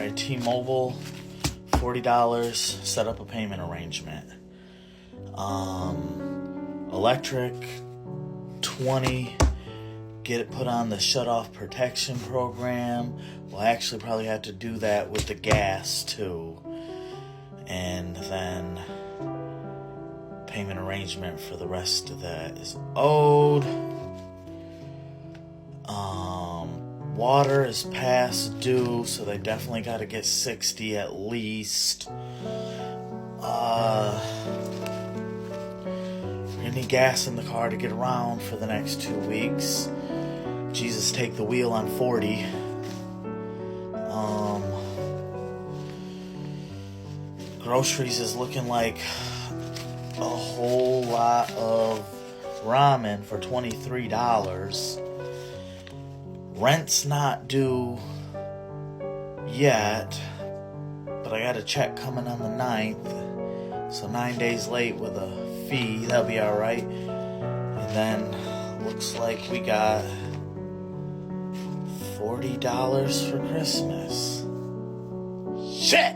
right, T-Mobile, $40, set up a payment arrangement. Electric, $20, get it put on the shut-off protection program. We'll actually probably have to do that with the gas too. And then payment arrangement for the rest of that is owed. Water is past due, so they definitely got to get 60 at least. We're gonna need gas in the car to get around for the next 2 weeks. Jesus, take the wheel on 40. Groceries is looking like a whole lot of ramen for $23. Rent's not due yet, but I got a check coming on the 9th, so 9 days late with a fee, that'll be alright. And then looks like we got $40 for Christmas. Shit!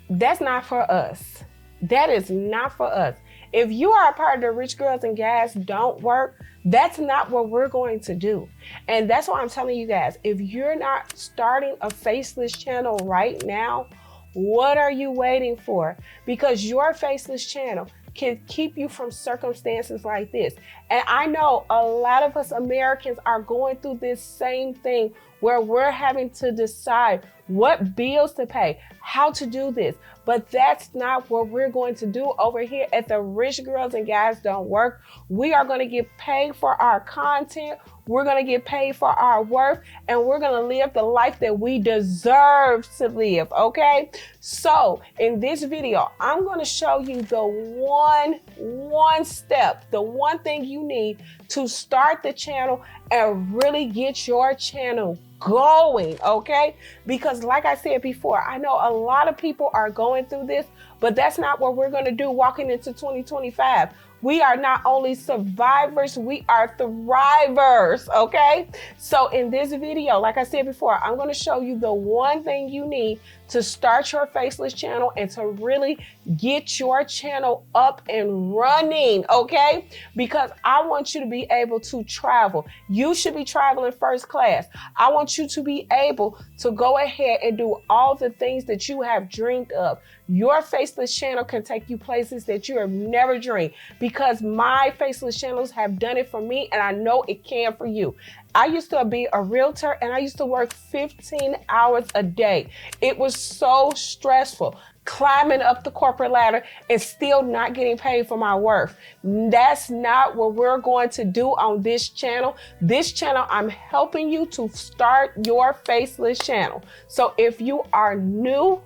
That's not for us. That is not for us. If you are a part of the Rich Girls and Guys Don't Work, that's not what we're going to do. And that's why I'm telling you guys, if you're not starting a Faceless channel right now, what are you waiting for? Because your Faceless channel can keep you from circumstances like this. And I know a lot of us Americans are going through this same thing where we're having to decide what bills to pay, how to do this. But that's not what we're going to do over here at the Rich Girls and Guys Don't Work. We are going to get paid for our content. We're going to get paid for our worth, and we're going to live the life that we deserve to live, okay? So in this video, I'm going to show you the one step, the one thing you need to start the channel and really get your channel going, okay? Because like I said before, I know a lot of people are going through this, but that's not what we're going to do walking into 2025. We are not only survivors, we are thrivers, okay? So in this video, like I said before, I'm going to show you the one thing you need to start your Faceless channel and to really get your channel up and running, okay? Because I want you to be able to travel. You should be traveling first class. I want you to be able to go ahead and do all the things that you have dreamed of. Your Faceless channel can take you places that you have never dreamed, because my Faceless channels have done it for me, and I know it can for you. I used to be a realtor, and I used to work 15 hours a day. It was so stressful, climbing up the corporate ladder and still not getting paid for my worth. That's not what we're going to do on this channel. This channel, I'm helping you to start your Faceless channel. So if you are new,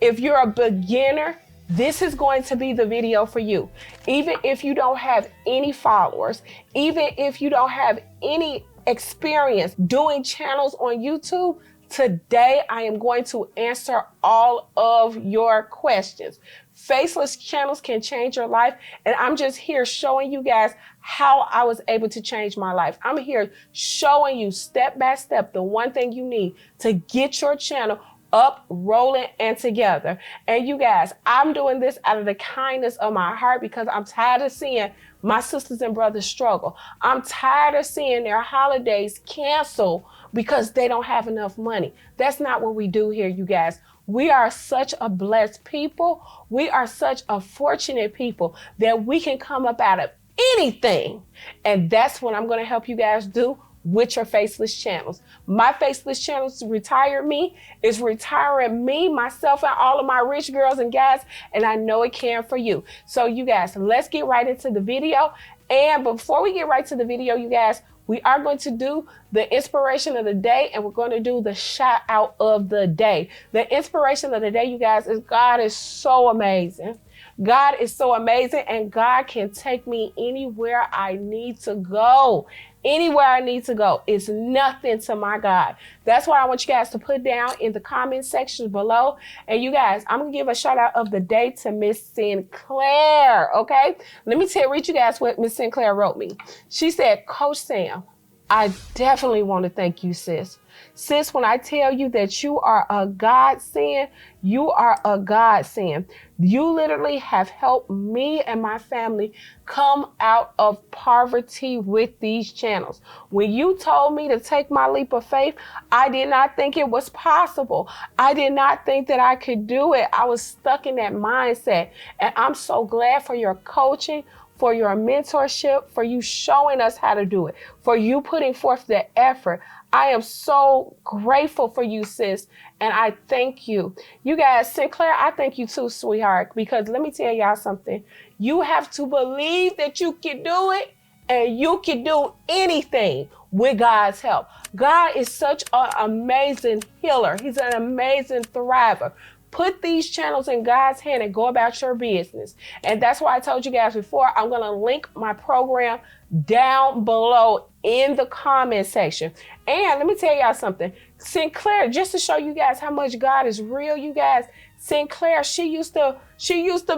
if you're a beginner, this is going to be the video for you. Even if you don't have any followers, even if you don't have any experience doing channels on YouTube, today I am going to answer all of your questions. Faceless channels can change your life, and I'm just here showing you guys how I was able to change my life. I'm here showing you step by step the one thing you need to get your channel up, rolling, and together. And you guys, I'm doing this out of the kindness of my heart because I'm tired of seeing my sisters and brothers struggle. I'm tired of seeing their holidays cancel because they don't have enough money. That's not what we do here, you guys. We are such a blessed people. We are such a fortunate people that we can come up out of anything. And that's what I'm going to help you guys do with your Faceless channels. My Faceless channels retire me. It's retiring me, myself, and all of my rich girls and guys, and I know it can for you. So you guys, let's get right into the video. And before we get right to the video, you guys, we are going to do the inspiration of the day, and we're going to do the shout out of the day. The inspiration of the day, you guys, is God is so amazing. God is so amazing, and God can take me anywhere I need to go. Anywhere I need to go. It's nothing to my God. That's why I want you guys to put down in the comment section below. And you guys, I'm going to give a shout out of the day to Miss Sinclair, okay? Let me read you guys what Miss Sinclair wrote me. She said, Coach Sam, I definitely want to thank you, sis. Sis, when I tell you that you are a godsend, you are a godsend. You literally have helped me and my family come out of poverty with these channels. When you told me to take my leap of faith, I did not think it was possible. I did not think that I could do it. I was stuck in that mindset. And I'm so glad for your coaching, for your mentorship, for you showing us how to do it, for you putting forth the effort. I am so grateful for you, sis, and I thank you. You guys, Sinclair, I thank you too, sweetheart, because let me tell y'all something. You have to believe that you can do it, and you can do anything with God's help. God is such an amazing healer. He's an amazing thriver. Put these channels in God's hand and go about your business. And that's why I told you guys before, I'm going to link my program down below in the comment section. And let me tell y'all something. Sinclair, just to show you guys how much God is real, you guys, Sinclair, she used to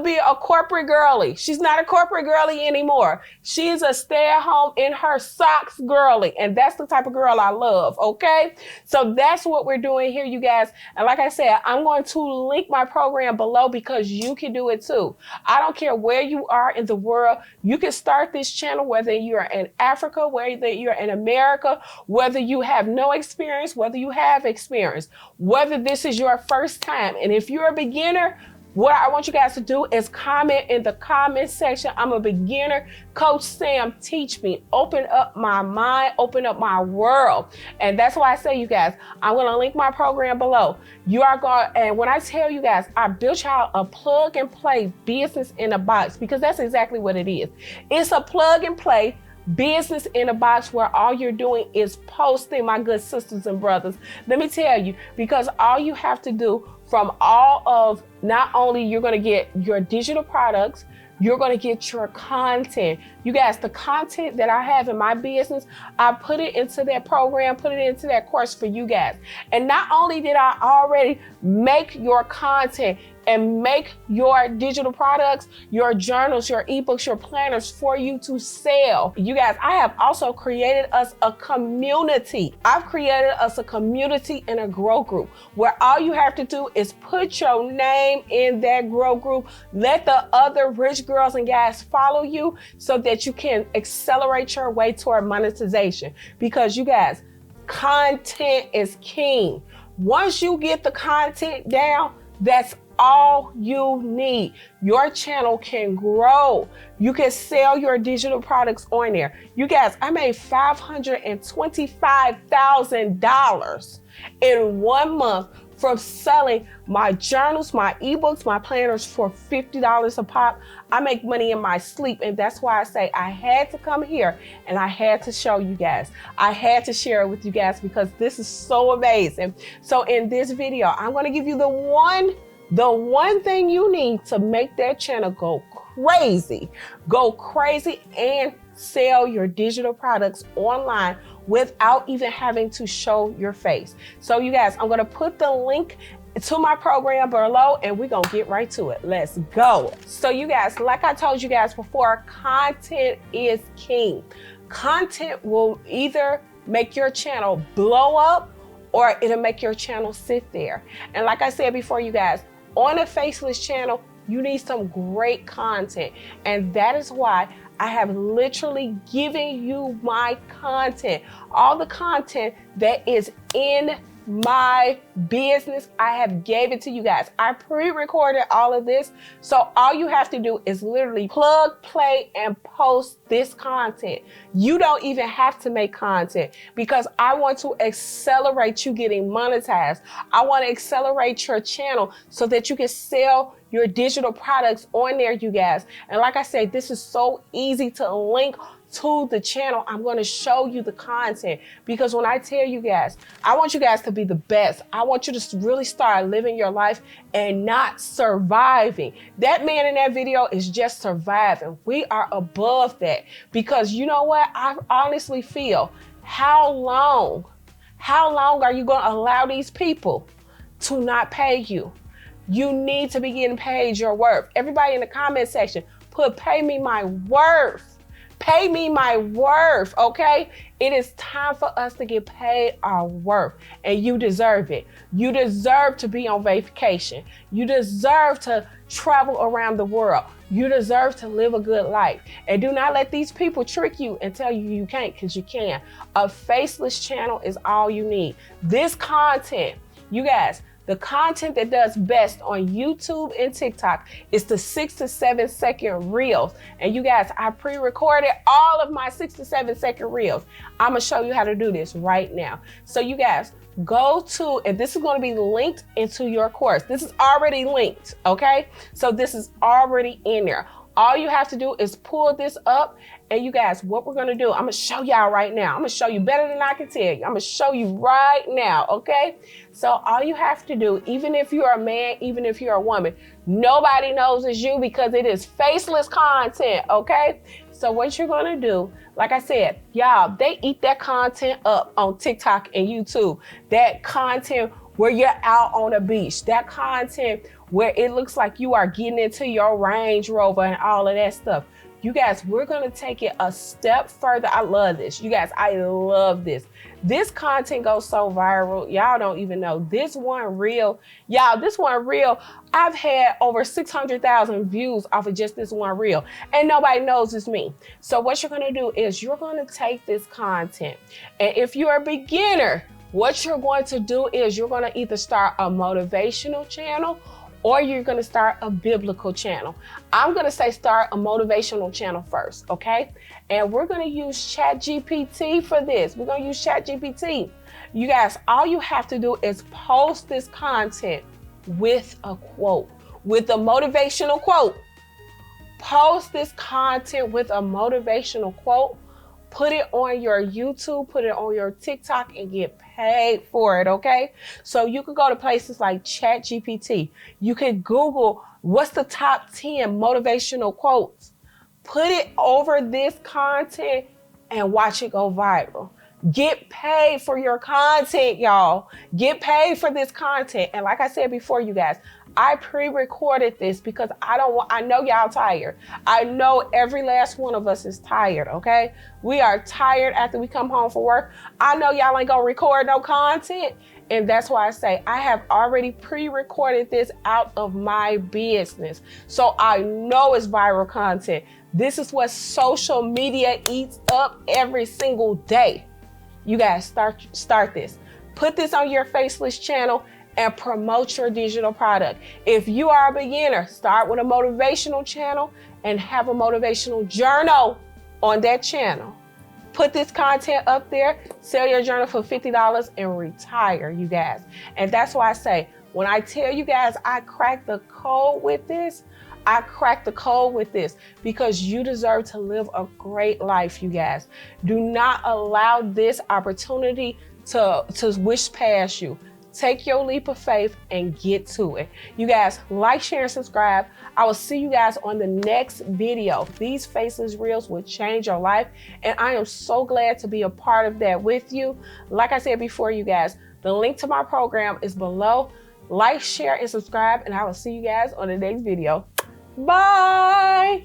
be a corporate girly. She's not a corporate girly anymore. She's a stay-at-home in her socks girly. And that's the type of girl I love, okay? So that's what we're doing here, you guys. And like I said, I'm going to link my program below because you can do it too. I don't care where you are in the world. You can start this channel, whether you're in Africa, whether you're in America, whether you have no experience, whether you have experience, whether this is your first time. And if you're a beginner, what I want you guys to do is comment in the comment section. I'm a beginner. Coach Sam, teach me. Open up my mind. Open up my world. And that's why I say, you guys, I'm going to link my program below. You are going, and when I tell you guys, I built y'all a plug and play business in a box, because that's exactly what it is. It's a plug and play business in a box where all you're doing is posting, my good sisters and brothers. Let me tell you, because all you have to do from all of, not only you're going to get your digital products, you're going to get your content. You guys, the content that I have in my business, I put it into that program, put it into that course for you guys. And not only did I already make your content and make your digital products, your journals, your ebooks, your planners for you to sell. You guys, I have also created us a community. I've created us a community and a grow group where all you have to do is put your name in that grow group. Let the other rich girls and guys follow you so that you can accelerate your way toward monetization. Because you guys, content is king. Once you get the content down, that's all you need. Your channel can grow. You can sell your digital products on there. You guys, I made $525,000 in 1 month from selling my journals, my ebooks, my planners for $50 a pop. I make money in my sleep, and that's why I say I had to come here and I had to show you guys. I had to share it with you guys because this is so amazing. So in this video, I'm going to give you the one thing you need to make that channel go crazy and sell your digital products online without even having to show your face. So you guys, I'm going to put the link to my program below and we're going to get right to it. Let's go. So you guys, like I told you guys before, content is king. Content will either make your channel blow up or it'll make your channel sit there. And like I said before, you guys, on a Faceless channel, you need some great content. And that is why I have literally given you my content. All the content that is in my business, I have gave it to you guys. I pre-recorded all of this. So all you have to do is literally plug, play, and post this content. You don't even have to make content because I want to accelerate you getting monetized. I want to accelerate your channel so that you can sell your digital products on there, you guys. And like I said, this is so easy to link to the channel. I'm going to show you the content because when I tell you guys, I want you guys to be the best. I want you to really start living your life and not surviving. That man in that video is just surviving. We are above that because you know what? I honestly feel how long are you going to allow these people to not pay you? You need to be getting paid your worth. Everybody in the comment section, put pay me my worth. Pay me my worth, okay? It is time for us to get paid our worth, and you deserve it. You deserve to be on vacation. You deserve to travel around the world. You deserve to live a good life. And do not let these people trick you and tell you you can't, because you can. A faceless channel is all you need. This content, you guys, the content that does best on YouTube and TikTok is the 6 to 7 second reels. And you guys, I pre-recorded all of my 6 to 7 second reels. I'm gonna show you how to do this right now. So you guys, go to, and this is gonna be linked into your course. This is already linked, okay? So this is already in there. All you have to do is pull this up, and you guys, what we're gonna do, I'm gonna show y'all right now. I'm gonna show you better than I can tell you. I'm gonna show you right now, okay? So all you have to do, even if you're a man, even if you're a woman, nobody knows it's you because it is faceless content, okay? So what you're gonna do, like I said, y'all, they eat that content up on TikTok and YouTube. That content where you're out on a beach, that content where it looks like you are getting into your Range Rover and all of that stuff. You guys, we're gonna take it a step further. I love this. You guys, I love this. This content goes so viral. Y'all don't even know. This one reel, I've had over 600,000 views off of just this one reel, and nobody knows it's me. So what you're gonna do is you're gonna take this content, and if you're a beginner, what you're going to do is you're gonna either start a motivational channel or you're gonna start a biblical channel. I'm gonna say start a motivational channel first, okay? And we're gonna use ChatGPT for this. We're gonna use ChatGPT. You guys, all you have to do is post this content with a quote, with a motivational quote. Post this content with a motivational quote. Put it on your YouTube, put it on your TikTok, and get paid for it, okay? So you can go to places like ChatGPT. You can Google what's the top 10 motivational quotes. Put it over this content and watch it go viral. Get paid for your content, y'all. Get paid for this content. And like I said before, you guys, I pre-recorded this because I know y'all tired. I know every last one of us is tired, okay? We are tired after we come home from work. I know y'all ain't gonna record no content. And that's why I say I have already pre-recorded this out of my business. So I know it's viral content. This is what social media eats up every single day. You guys, start this. Put this on your Faceless channel and promote your digital product. If you are a beginner, start with a motivational channel and have a motivational journal on that channel. Put this content up there, sell your journal for $50 and retire, you guys. And that's why I say, when I tell you guys I cracked the code with this, I cracked the code with this because you deserve to live a great life, you guys. Do not allow this opportunity to wish past you. Take your leap of faith and get to it. You guys, like, share, and subscribe. I will see you guys on the next video. These faceless reels will change your life, and I am so glad to be a part of that with you. Like I said before, you guys, the link to my program is below. Like, share, and subscribe, and I will see you guys on the next video. Bye.